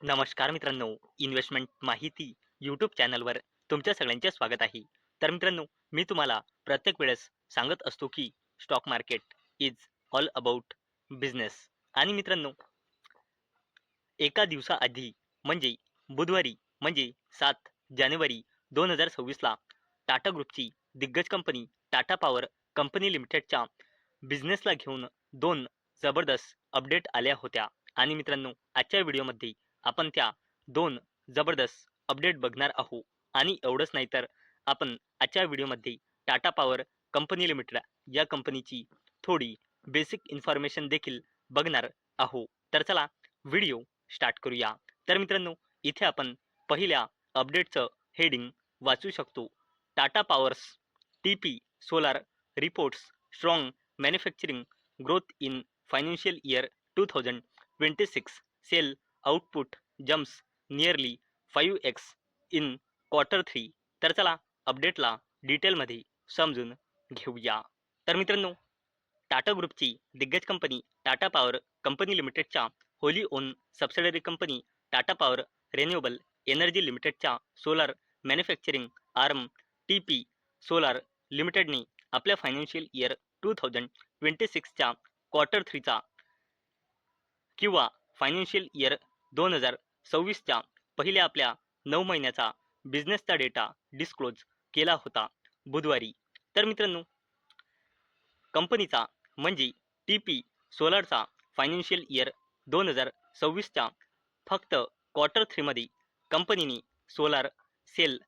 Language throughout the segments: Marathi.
नमस्कार मित्रांनो, इन्व्हेस्टमेंट माहिती यूट्यूब चॅनलवर तुमच्या सगळ्यांचे स्वागत आहे. तर मित्रांनो, मी तुम्हाला प्रत्येक वेळेस सांगत असतो की stock market is all about business. आणि मित्रांनो, एका दिवसाआधी म्हणजे बुधवारी म्हणजे 7 जानेवारी 2026 ला टाटा ग्रुपची दिग्गज कंपनी टाटा पॉवर कंपनी लिमिटेडच्या बिझनेसला घेऊन दोन जबरदस्त अपडेट आल्या होत्या. आणि मित्रांनो, आजच्या व्हिडिओमध्ये आपण त्या दोन जबरदस्त अपडेट बघणार आहोत. आणि एवढंच नाही तर आपण आजच्या व्हिडिओमध्ये टाटा पॉवर कंपनी लिमिटेड या कंपनीची थोडी बेसिक इन्फॉर्मेशन देखील बघणार आहोत. तर चला व्हिडिओ स्टार्ट करूया. तर मित्रांनो, इथे आपण पहिल्या अपडेटचं हेडिंग वाचू शकतो. Tata power's TP solar reports strong manufacturing growth in financial year 2026 cell output jumps nearly 5x in Q3. तर चला अपडेटला डिटेलमध्ये समजून घेऊया. तर मित्रांनो, टाटा ग्रुपची दिग्गज कंपनी टाटा पॉवर कंपनी लिमिटेडच्या wholly own subsidiary company Tata power renewable energy लिमिटेडच्या solar manufacturing arm TP solar लिमिटेडने आपल्या फायनान्शियल इयर 2026च्या Q3चा किंवा फायनान्शियल इयर 2026च्या पहिल्या आपल्या 9 महिन्याचा बिझनेसचा डेटा डिस्क्लोज केला होता बुधवारी. तर मित्रांनो, कंपनीचा म्हणजे टीपी सोलारचा फायनान्शियल इयर 2026च्या फक्त Q3 मध्ये कंपनीने सोलार सेल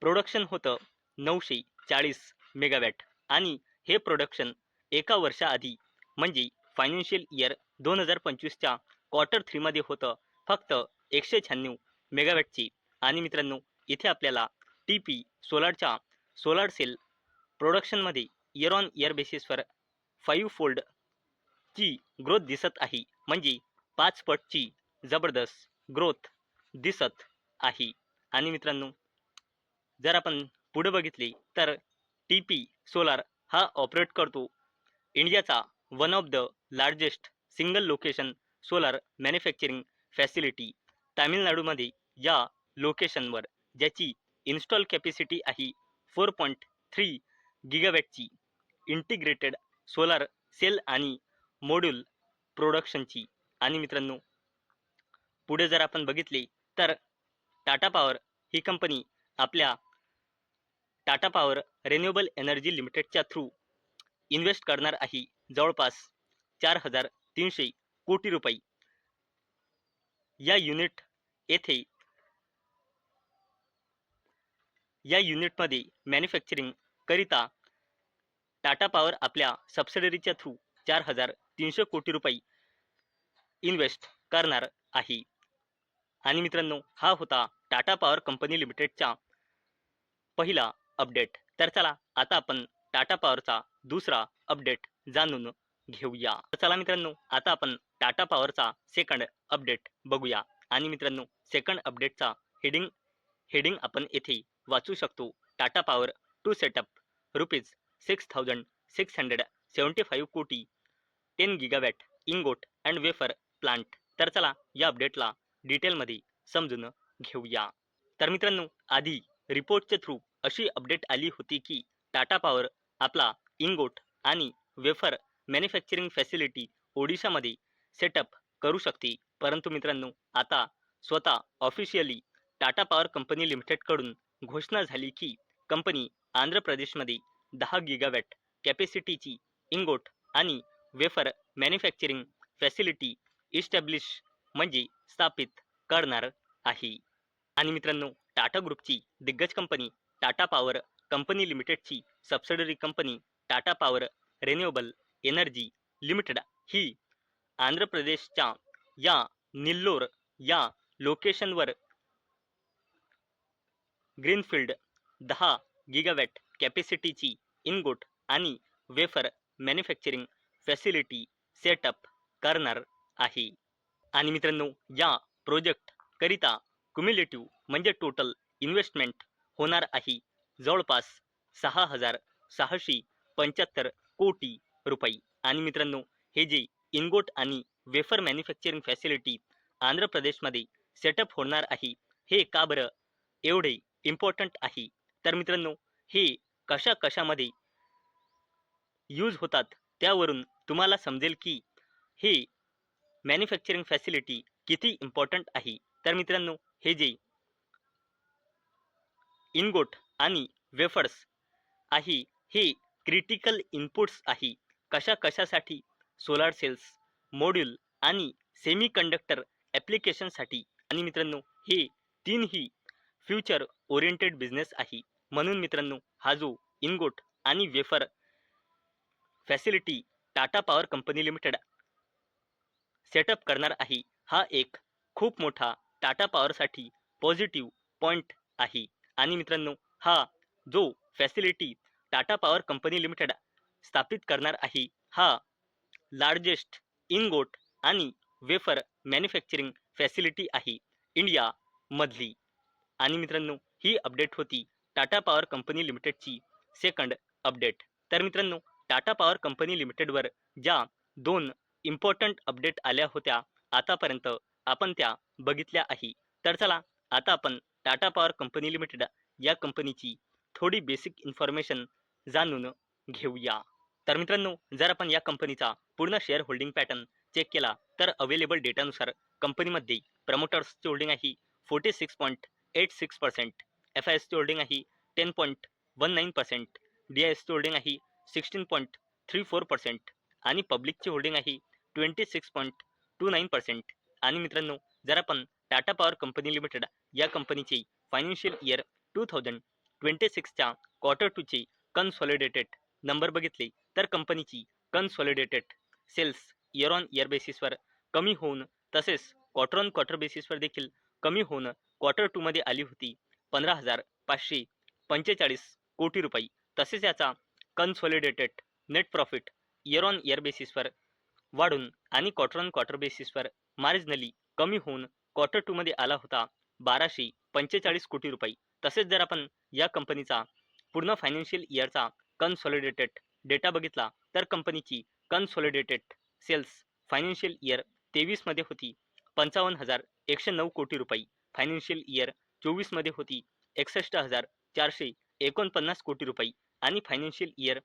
प्रोडक्शन होतं 940 मेगावॅट. आणि हे प्रोडक्शन एका वर्षाआधी म्हणजे फायनान्शियल इयर 2025च्या Q3 मध्ये होतं फक्त 196 मेगावॅटची. आणि मित्रांनो, इथे आपल्याला टीपी सोलारच्या सोलार सेल प्रोडक्शनमध्ये इयर ऑन इयर बेसिसवर 5 फोल्ड ची ग्रोथ दिसत आहे. म्हणजे 5 पटची जबरदस्त ग्रोथ दिसत आहे. आणि मित्रांनो, जर आपण पुढे बघितले तर टीपी सोलार हा ऑपरेट करतो इंडियाचा one of the largest single location solar manufacturing facility तामिळनाडूमध्ये. या लोकेशनवर ज्याची इन्स्टॉल कॅपॅसिटी आहे 4.3 गिगावॅटची इंटिग्रेटेड सोलार सेल आणि मॉड्यूल प्रोडक्शनची. आणि मित्रांनो, पुढे जर आपण बघितले तर टाटा पॉवर ही कंपनी आपल्या टाटा पॉवर रिन्युएबल एनर्जी लिमिटेडच्या थ्रू इन्व्हेस्ट करणार आहे जवळपास 4,300 कोटी रुपये या युनिटमध्ये मॅन्युफॅक्चरिंग करिता टाटा पॉवर आपल्या सबसिडरीच्या थ्रू 4,300 कोटी रुपये इन्व्हेस्ट करणार आहे. आणि मित्रांनो, हा होता टाटा पॉवर कंपनी लिमिटेडचा पहिला अपडेट. तर चला आता आपण टाटा पॉवरचा दुसरा अपडेट जाणून घेऊया. तर चला मित्रांनो, आता आपण टाटा पॉवरचा सेकंड अपडेट बघूया. आणि मित्रांनो, सेकंड अपडेटचा हेडिंग आपण येथे वाचू शकतो. टाटा पॉवर टू सेटअप ₹6,675 कोटी 10 gigawatt ingot and wafer plant. तर चला या अपडेटला डिटेलमध्ये समजून घेऊया. तर मित्रांनो, आधी रिपोर्टच्या थ्रू अशी अपडेट आली होती की टाटा पॉवर आपला इंगोट आणि वेफर मॅन्युफॅक्चरिंग फॅसिलिटी ओडिशामध्ये सेटअप करू शकते. परंतु मित्रांनो, आता स्वतः ऑफिशियली टाटा पॉवर कंपनी लिमिटेडकडून घोषणा झाली की कंपनी आंध्र प्रदेशमध्ये 10 गिगावॅट कॅपॅसिटीची इंगोट आणि वेफर मॅन्युफॅक्चरिंग फॅसिलिटी इस्टॅब्लिश म्हणजे स्थापित करणार आहे. आणि मित्रांनो, टाटा ग्रुपची दिग्गज कंपनी टाटा पॉवर कंपनी लिमिटेडची subsidiary company Tata power renewable energy limited ही आंध्र प्रदेशच्या या निल्लोर या लोकेशनवर ग्रीनफील्ड 10 गिगावॅट कॅपॅसिटीची इनगोट आणि वेफर मॅन्युफॅक्चरिंग फॅसिलिटी सेटअप करणार आहे. आणि मित्रांनो, या प्रोजेक्ट करिता क्युम्युलेटिव्ह म्हणजे टोटल इन्व्हेस्टमेंट होणार आहे जवळपास 6,675 कोटी रुपये. आणि मित्रांनो, हे जे इनगोट आणि वेफर मॅन्युफॅक्चरिंग फॅसिलिटी आंध्र प्रदेशमध्ये सेटअप होणार आहे. हे का बरं एवढे इम्पॉर्टंट आहे? तर मित्रांनो, हे कशामध्ये यूज होतात त्यावरून तुम्हाला समजेल की हे मॅन्युफॅक्चरिंग फॅसिलिटी किती इम्पॉर्टंट आहे. तर मित्रांनो, हे जे इनगोट आणि वेफर्स आहे हे क्रिटिकल इनपुट्स आहे. कशासाठी? सोलार सेल्स, मॉड्यूल आणि सेमी कंडक्टर ॲप्लिकेशनसाठी. आणि मित्रांनो, हे तीनही फ्युचर ओरिएंटेड बिझनेस आहे. म्हणून मित्रांनो, हा जो इनगोट आणि wafer facility Tata power company limited setup करणार आहे, हा एक खूप मोठा टाटा पॉवरसाठी पॉझिटिव्ह पॉईंट आहे. आणि मित्रांनो, हा जो facility Tata power company limited स्थापित करणार आहे, हा लार्जेस्ट इनगोट आणि वेफर मॅन्युफॅक्चरिंग फॅसिलिटी आहे इंडियामधली. आणि मित्रांनो, ही अपडेट होती टाटा पॉवर कंपनी लिमिटेडची सेकंड अपडेट. तर मित्रांनो, टाटा पॉवर कंपनी लिमिटेडवर ज्या 2 इम्पॉर्टंट अपडेट आल्या होत्या आतापर्यंत, आपण त्या बघितल्या आहे. तर चला, आता आपण टाटा पॉवर कंपनी लिमिटेड या कंपनीची थोडी बेसिक इन्फॉर्मेशन जाणून घेऊया. तर मित्रांनो, जर आपण या कंपनीचा पूर्ण शेअर होल्डिंग पॅटर्न चेक केला तर अवेलेबल डेटानुसार कंपनीमध्ये प्रमोटर्सची होल्डिंग आहे 46.86%, FISची होल्डिंग आहे 10.19%, DISची होल्डिंग आहे 16.34% आणि पब्लिकची होल्डिंग आहे 26.29%. आणि मित्रांनो, जर आपण टाटा पॉवर कंपनी लिमिटेड या कंपनीचे फायनान्शियल इयर 2026च्या क्वार्टर 2चे कन्सॉलिडेटेड नंबर बघितले तर कंपनीची consolidated sales year on year बेसिसवर कमी होऊन, तसेच क्वार्टर ऑन क्वार्टर बेसिसवर देखील कमी होऊन क्वार्टर 2 मध्ये आली होती 15,545 कोटी रुपये. तसेच याचा consolidated net profit year on year बेसिसवर वाढून आणि क्वार्टर ऑन क्वार्टर बेसिसवर मार्जिनली कमी होऊन क्वार्टर 2 मध्ये आला होता 1,245 कोटी रुपये. तसेच जर आपण या कंपनीचा पूर्ण फायनान्शियल इयरचा कन्सॉलिडेटेड डेटा बघितला तर कंपनीची कन्सॉलिडेटेड सेल्स फायनान्शियल इयर 23 मध्ये होती 55,109 कोटी रुपये, फायनान्शियल इयर 24 मध्ये होती 61,449 कोटी रुपये आणि फायनान्शियल इयर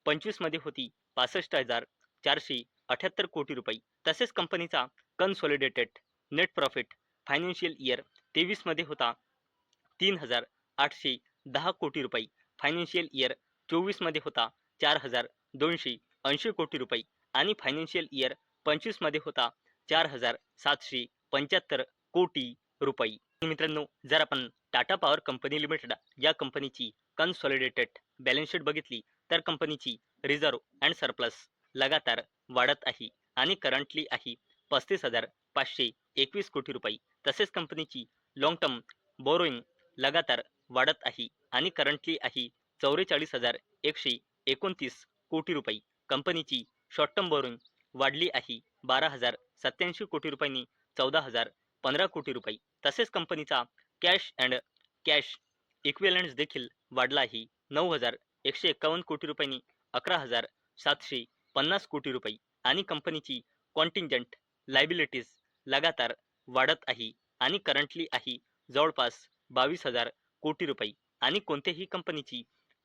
25 मध्ये होती 65,478 कोटी रुपये. तसेच कंपनीचा consolidated net profit financial year 23 मध्ये होता 3,810 कोटी रुपये, फायनान्शियल इयर 24 मध्ये होता 4,280 कोटी रुपये आणि फायनान्शियल इयर 25 मध्ये होता 4,775 कोटी रुपये. मित्रांनो, जर आपण टाटा पॉवर कंपनी लिमिटेड या कंपनीची कन्सॉलिडेटेड बॅलन्स शीट बघितली तर कंपनीची रिझर्व अँड सरप्लस लगातार वाढत आहे आणि करंटली आहे 35,521 कोटी रुपये. तसेच कंपनीची लॉंग टर्म बोरोइंग लगातार वाढत आहे आणि करंटली आहे 44,129 कोटी रुपये. कंपनीची शॉर्ट टर्म बोरोइंग वाढली आहे 12,087 कोटी रुपयांनी 14,015 कोटी रुपये. तसेच कंपनीचा कॅश अँड कॅश इक्विव्हॅलंट्स देखील वाढला आहे 9,151 कोटी रुपयांनी 11,750 कोटी रुपये आणि कंपनीची कॉन्टिंजंट लायबिलिटीज लगातार वाढत आहे आणि करंटली आहे जवळपास 22,000 कोटी रुपये. आणि कोणत्याही कंपनीची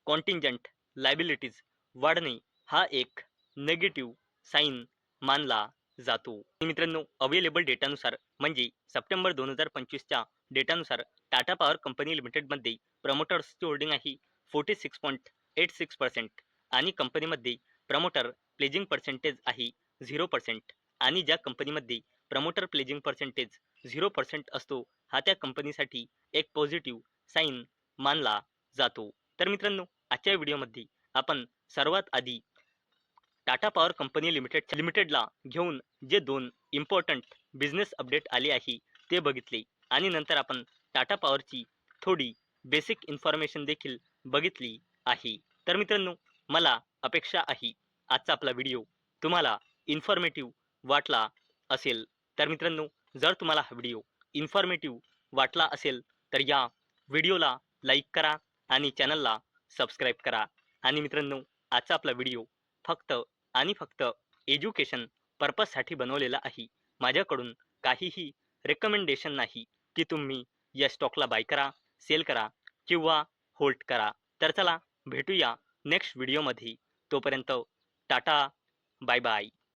कॉन्टिंजंट लायबिलिटीज वाढणे हा एक नेगेटिव्ह साईन मानला जातो. मित्रांनो, अवेलेबल डेटानुसार म्हणजे सप्टेंबर 2025च्या डेटानुसार टाटा पॉवर कंपनी लिमिटेडमध्ये प्रमोटर्सची होल्डिंग आहे 46.86% आणि कंपनीमध्ये प्रमोटर प्लेजिंग पर्सेंटेज आहे 0%. आणि ज्या कंपनीमध्ये प्रमोटर प्लेजिंग पर्सेंटेज 0% असतो, हा त्या कंपनीसाठी एक पॉझिटिव्ह साईन मानला जातो. तर मित्रांनो, आजच्या व्हिडिओमध्ये आपण सर्वात आधी टाटा पॉवर कंपनी लिमिटेडला घेऊन जे 2 इम्पॉर्टंट बिझनेस अपडेट आले आहे ते बघितले आणि नंतर आपण टाटा पॉवरची थोडी बेसिक इन्फॉर्मेशन देखील बघितली आहे. तर मित्रांनो, मला अपेक्षा आहे आजचा आपला व्हिडिओ तुम्हाला इन्फॉर्मेटिव्ह वाटला असेल. तर मित्रांनो, जर तुम्हाला हा व्हिडिओ इन्फॉर्मेटिव्ह वाटला असेल तर या व्हिडिओला लाईक करा आणि चॅनलला सबस्क्राईब करा. आणि मित्रांनो, आजचा आपला व्हिडिओ फक्त आणि फक्त एज्युकेशन पर्पजसाठी बनवलेला आहे. माझ्याकडून काहीही रेकमेंडेशन नाही की तुम्ही या स्टॉकला बाय करा, सेल करा किंवा होल्ड करा. तर चला भेटूया नेक्स्ट व्हिडिओमध्ये. तोपर्यंत टाटा, बाय बाय.